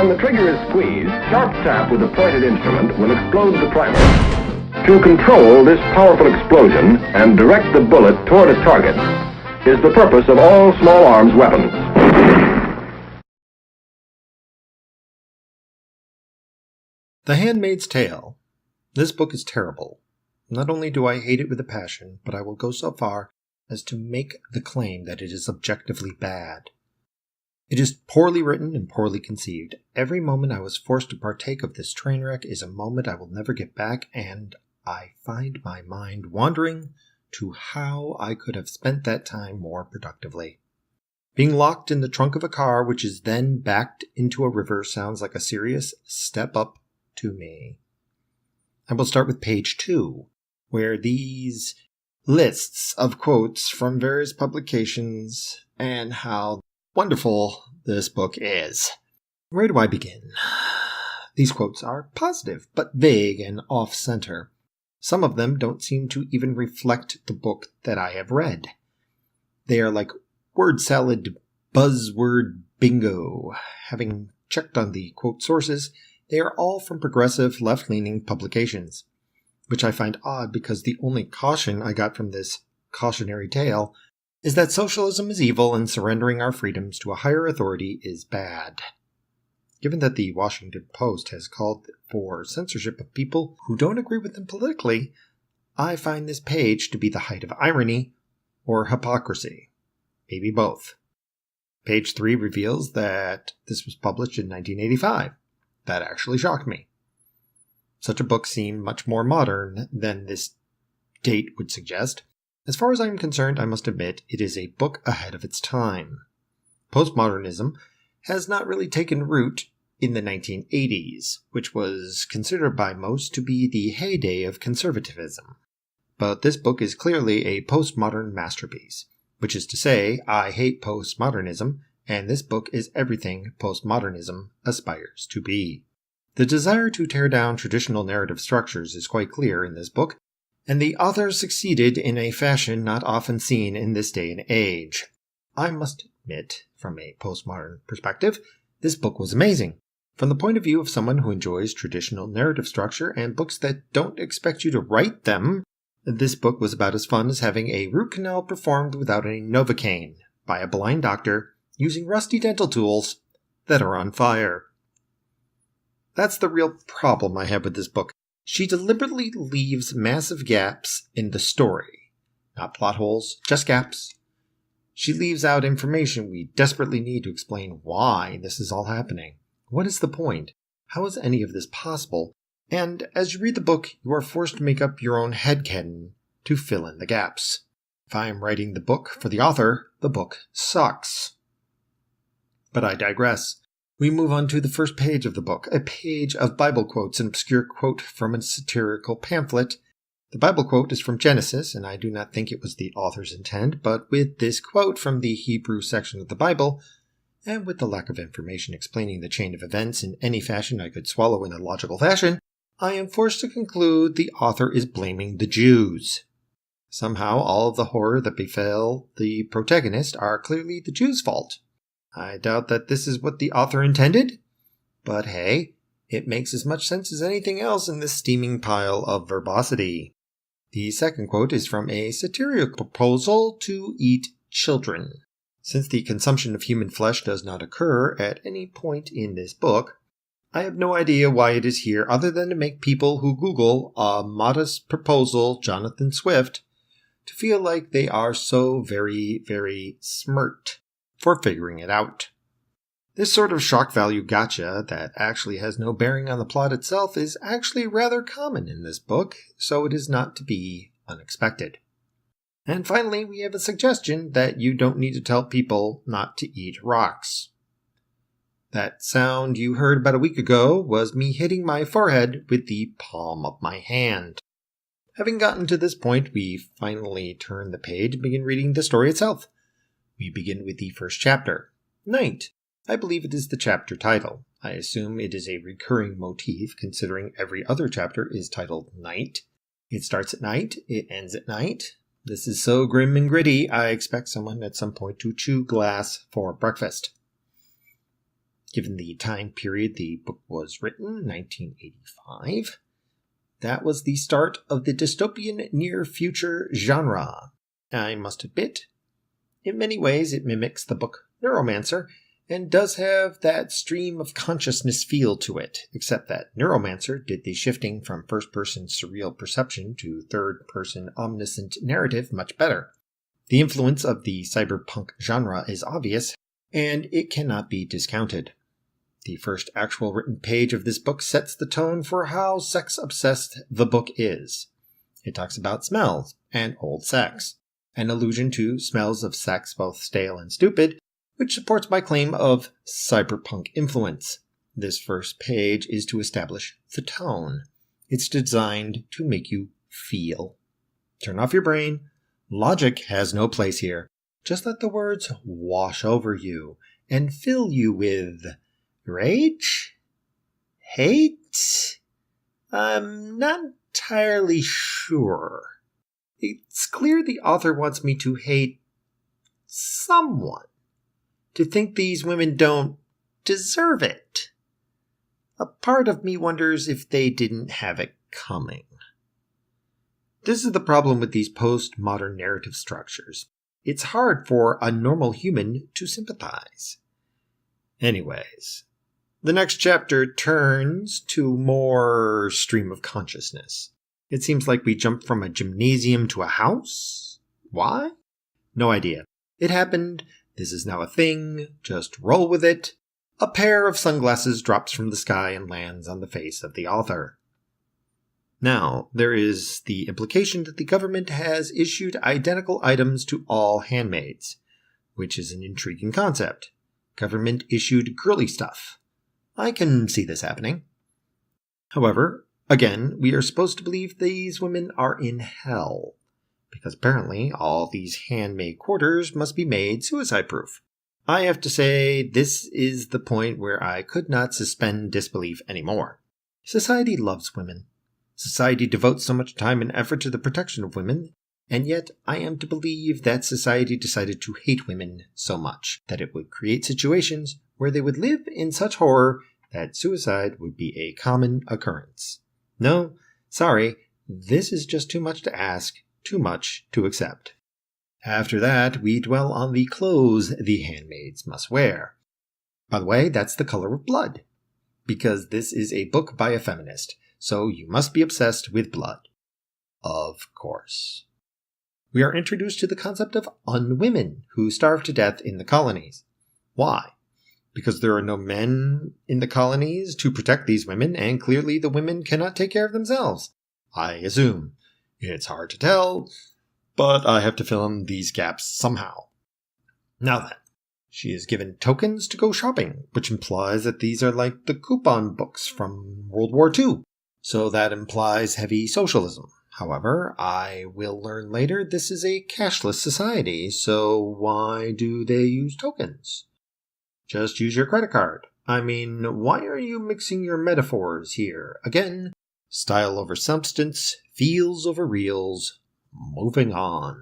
When the trigger is squeezed, sharp tap with a pointed instrument will explode the primer. To control this powerful explosion and direct the bullet toward a target is the purpose of all small arms weapons. The Handmaid's Tale. This book is terrible. Not only do I hate it with a passion, but I will go so far as to make the claim that it is objectively bad. It is poorly written and poorly conceived. Every moment I was forced to partake of this train wreck is a moment I will never get back, and I find my mind wandering to how I could have spent that time more productively. Being locked in the trunk of a car which is then backed into a river sounds like a serious step up to me. I will start with page 2, where these lists of quotes from various publications and how wonderful this book is. Where do I begin? These quotes are positive, but vague and off-center. Some of them don't seem to even reflect the book that I have read. They are like word salad buzzword bingo. Having checked on the quote sources, they are all from progressive left-leaning publications, which I find odd because the only caution I got from this cautionary tale is that socialism is evil and surrendering our freedoms to a higher authority is bad. Given that the Washington Post has called for censorship of people who don't agree with them politically, I find this page to be the height of irony or hypocrisy. Maybe both. Page 3 reveals that this was published in 1985. That actually shocked me. Such a book seemed much more modern than this date would suggest. As far as I am concerned, I must admit it is a book ahead of its time. Postmodernism has not really taken root in the 1980s, which was considered by most to be the heyday of conservatism. But this book is clearly a postmodern masterpiece, which is to say, I hate postmodernism, and this book is everything postmodernism aspires to be. The desire to tear down traditional narrative structures is quite clear in this book, and the author succeeded in a fashion not often seen in this day and age. I must admit, from a postmodern perspective, this book was amazing. From the point of view of someone who enjoys traditional narrative structure and books that don't expect you to write them, this book was about as fun as having a root canal performed without any Novocaine by a blind doctor using rusty dental tools that are on fire. That's the real problem I have with this book. She deliberately leaves massive gaps in the story. Not plot holes, just gaps. She leaves out information we desperately need to explain why this is all happening. What is the point? How is any of this possible? And as you read the book, you are forced to make up your own headcanon to fill in the gaps. If I am writing the book for the author, the book sucks. But I digress. We move on to the first page of the book, a page of Bible quotes, an obscure quote from a satirical pamphlet. The Bible quote is from Genesis, and I do not think it was the author's intent, but with this quote from the Hebrew section of the Bible, and with the lack of information explaining the chain of events in any fashion I could swallow in a logical fashion, I am forced to conclude the author is blaming the Jews. Somehow all of the horror that befell the protagonist are clearly the Jews' fault. I doubt that this is what the author intended, but hey, it makes as much sense as anything else in this steaming pile of verbosity. The second quote is from a satirical proposal to eat children. Since the consumption of human flesh does not occur at any point in this book, I have no idea why it is here other than to make people who Google a modest proposal Jonathan Swift to feel like they are so very, very smart for figuring it out. This sort of shock value gotcha that actually has no bearing on the plot itself is actually rather common in this book, so it is not to be unexpected. And finally, we have a suggestion that you don't need to tell people not to eat rocks. That sound you heard about a week ago was me hitting my forehead with the palm of my hand. Having gotten to this point, we finally turn the page and begin reading the story itself. We begin with the first chapter, Night. I believe it is the chapter title. I assume it is a recurring motif, considering every other chapter is titled Night. It starts at night, it ends at night. This is so grim and gritty, I expect someone at some point to chew glass for breakfast. Given the time period the book was written, 1985, that was the start of the dystopian near-future genre. I must admit, in many ways it mimics the book Neuromancer, and does have that stream of consciousness feel to it, except that Neuromancer did the shifting from first-person surreal perception to third-person omniscient narrative much better. The influence of the cyberpunk genre is obvious, and it cannot be discounted. The first actual written page of this book sets the tone for how sex-obsessed the book is. It talks about smells and old sex, an allusion to smells of sex both stale and stupid, which supports my claim of cyberpunk influence. This first page is to establish the tone. It's designed to make you feel. Turn off your brain. Logic has no place here. Just let the words wash over you and fill you with rage? Hate? I'm not entirely sure. It's clear the author wants me to hate someone. To think these women don't deserve it. A part of me wonders if they didn't have it coming. This is the problem with these postmodern narrative structures. It's hard for a normal human to sympathize. Anyways, the next chapter turns to more stream of consciousness. It seems like we jumped from a gymnasium to a house? Why? No idea. It happened. This is now a thing. Just roll with it. A pair of sunglasses drops from the sky and lands on the face of the author. Now, there is the implication that the government has issued identical items to all handmaids, which is an intriguing concept. Government-issued girly stuff. I can see this happening. However, again, we are supposed to believe these women are in hell, because apparently all these handmade quarters must be made suicide-proof. I have to say, this is the point where I could not suspend disbelief anymore. Society loves women. Society devotes so much time and effort to the protection of women, and yet I am to believe that society decided to hate women so much that it would create situations where they would live in such horror that suicide would be a common occurrence. No, sorry, this is just too much to ask, too much to accept. After that, we dwell on the clothes the handmaids must wear. By the way, that's the color of blood, because this is a book by a feminist, so you must be obsessed with blood. Of course. We are introduced to the concept of unwomen who starve to death in the colonies. Why? Because there are no men in the colonies to protect these women, and clearly the women cannot take care of themselves. I assume. It's hard to tell, but I have to fill in these gaps somehow. Now then, she is given tokens to go shopping, which implies that these are like the coupon books from World War II. So that implies heavy socialism. However, I will learn later this is a cashless society, so why do they use tokens? Just use your credit card. I mean, why are you mixing your metaphors here? Again, style over substance, feels over reels. Moving on.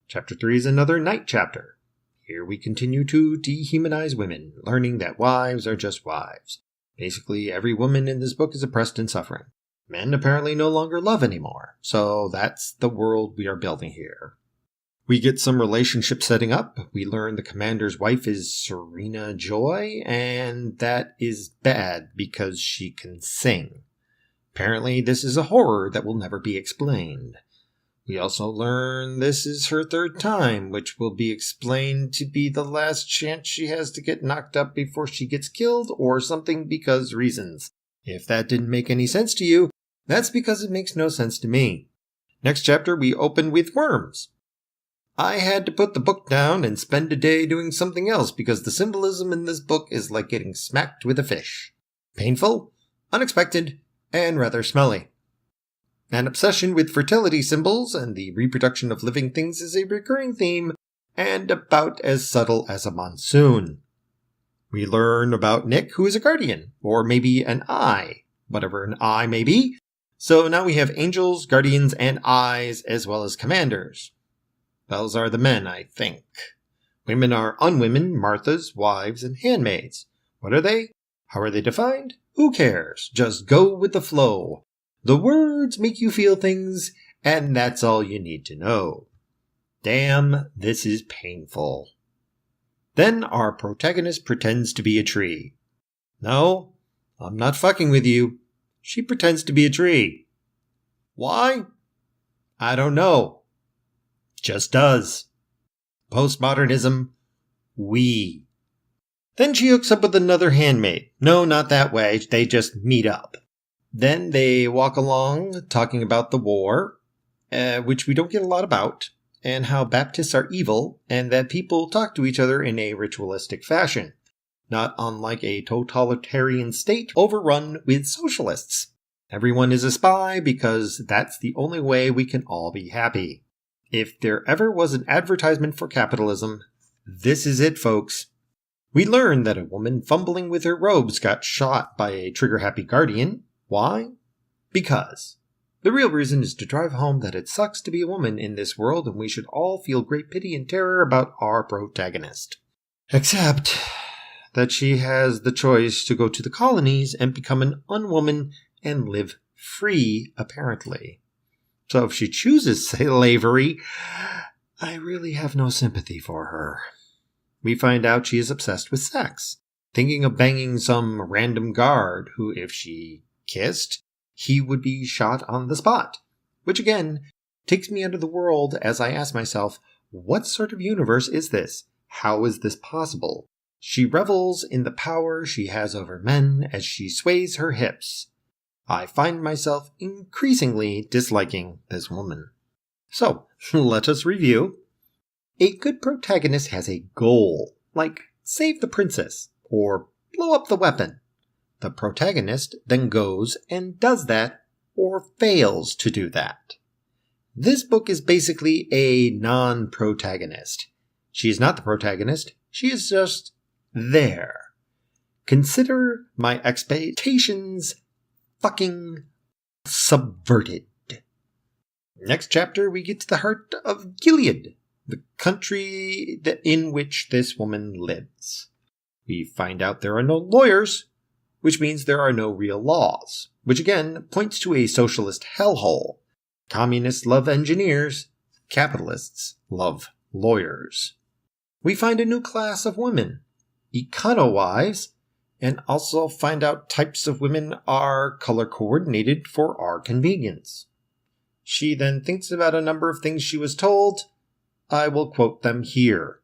Chapter 3 is another night chapter. Here we continue to dehumanize women, learning that wives are just wives. Basically, every woman in this book is oppressed and suffering. Men apparently no longer love anymore, so that's the world we are building here. We get some relationship setting up. We learn the commander's wife is Serena Joy, and that is bad because she can sing. Apparently, this is a horror that will never be explained. We also learn this is her third time, which will be explained to be the last chance she has to get knocked up before she gets killed or something because reasons. If that didn't make any sense to you, that's because it makes no sense to me. Next chapter, we open with worms. I had to put the book down and spend a day doing something else because the symbolism in this book is like getting smacked with a fish. Painful, unexpected, and rather smelly. An obsession with fertility symbols and the reproduction of living things is a recurring theme, and about as subtle as a monsoon. We learn about Nick, who is a guardian, or maybe an eye, whatever an eye may be. So now we have angels, guardians, and eyes, as well as commanders. Those are the men, I think. Women are unwomen, Marthas, wives, and handmaids. What are they? How are they defined? Who cares? Just go with the flow. The words make you feel things, and that's all you need to know. Damn, this is painful. Then our protagonist pretends to be a tree. No, I'm not fucking with you. She pretends to be a tree. Why? I don't know. Just does. Postmodernism. We. Then she hooks up with another handmaid. No, not that way. They just meet up. Then they walk along talking about the war, which we don't get a lot about, and how Baptists are evil, and that people talk to each other in a ritualistic fashion, not unlike a totalitarian state overrun with socialists. Everyone is a spy because that's the only way we can all be happy. If there ever was an advertisement for capitalism, this is it, folks. We learn that a woman fumbling with her robes got shot by a trigger-happy guardian. Why? Because. The real reason is to drive home that it sucks to be a woman in this world, and we should all feel great pity and terror about our protagonist. Except that she has the choice to go to the colonies and become an unwoman and live free, apparently. So if she chooses slavery, I really have no sympathy for her. We find out she is obsessed with sex, thinking of banging some random guard who, if she kissed, he would be shot on the spot. Which again, takes me out of the world as I ask myself, what sort of universe is this? How is this possible? She revels in the power she has over men as she sways her hips. I find myself increasingly disliking this woman. So, let us review. A good protagonist has a goal, like save the princess, or blow up the weapon. The protagonist then goes and does that, or fails to do that. This book is basically a non-protagonist. She is not the protagonist, she is just there. Consider my expectations fucking subverted. Next chapter, we get to the heart of Gilead, the country in which this woman lives. We find out there are no lawyers, which means there are no real laws, which again points to a socialist hellhole. Communists love engineers, capitalists love lawyers. We find a new class of women, econo-wives, and also find out types of women are color-coordinated for our convenience. She then thinks about a number of things she was told. I will quote them here.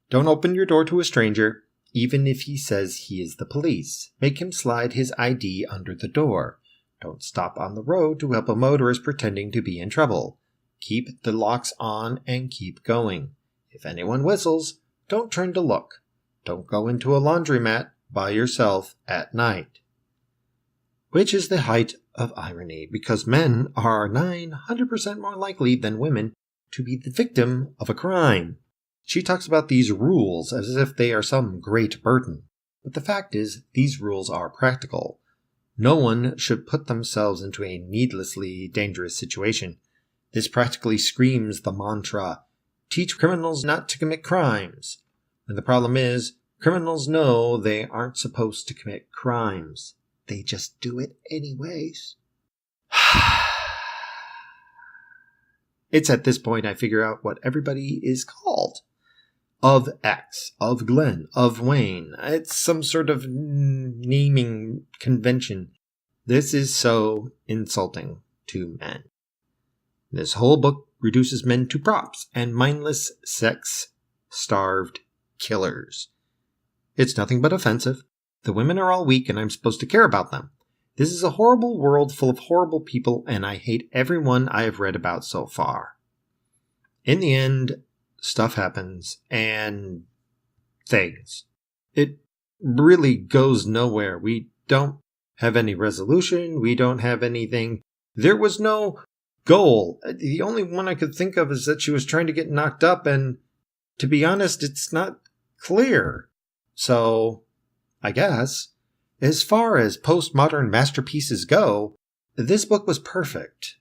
Don't open your door to a stranger, even if he says he is the police. Make him slide his ID under the door. Don't stop on the road to help a motorist pretending to be in trouble. Keep the locks on and keep going. If anyone whistles, don't turn to look. Don't go into a laundromat by yourself at night. Which is the height of irony, because men are 900% more likely than women to be the victim of a crime. She talks about these rules as if they are some great burden, but the fact is, these rules are practical. No one should put themselves into a needlessly dangerous situation. This practically screams the mantra, teach criminals not to commit crimes. And the problem is, criminals know they aren't supposed to commit crimes. They just do it anyways. It's at this point I figure out what everybody is called. Of X, of Glenn, of Wayne. It's some sort of naming convention. This is so insulting to men. This whole book reduces men to props and mindless, sex-starved killers. It's nothing but offensive. The women are all weak and I'm supposed to care about them. This is a horrible world full of horrible people and I hate everyone I have read about so far. In the end, stuff happens and things. It really goes nowhere. We don't have any resolution. We don't have anything. There was no goal. The only one I could think of is that she was trying to get knocked up, and to be honest, it's not clear. So, I guess, as far as postmodern masterpieces go, this book was perfect.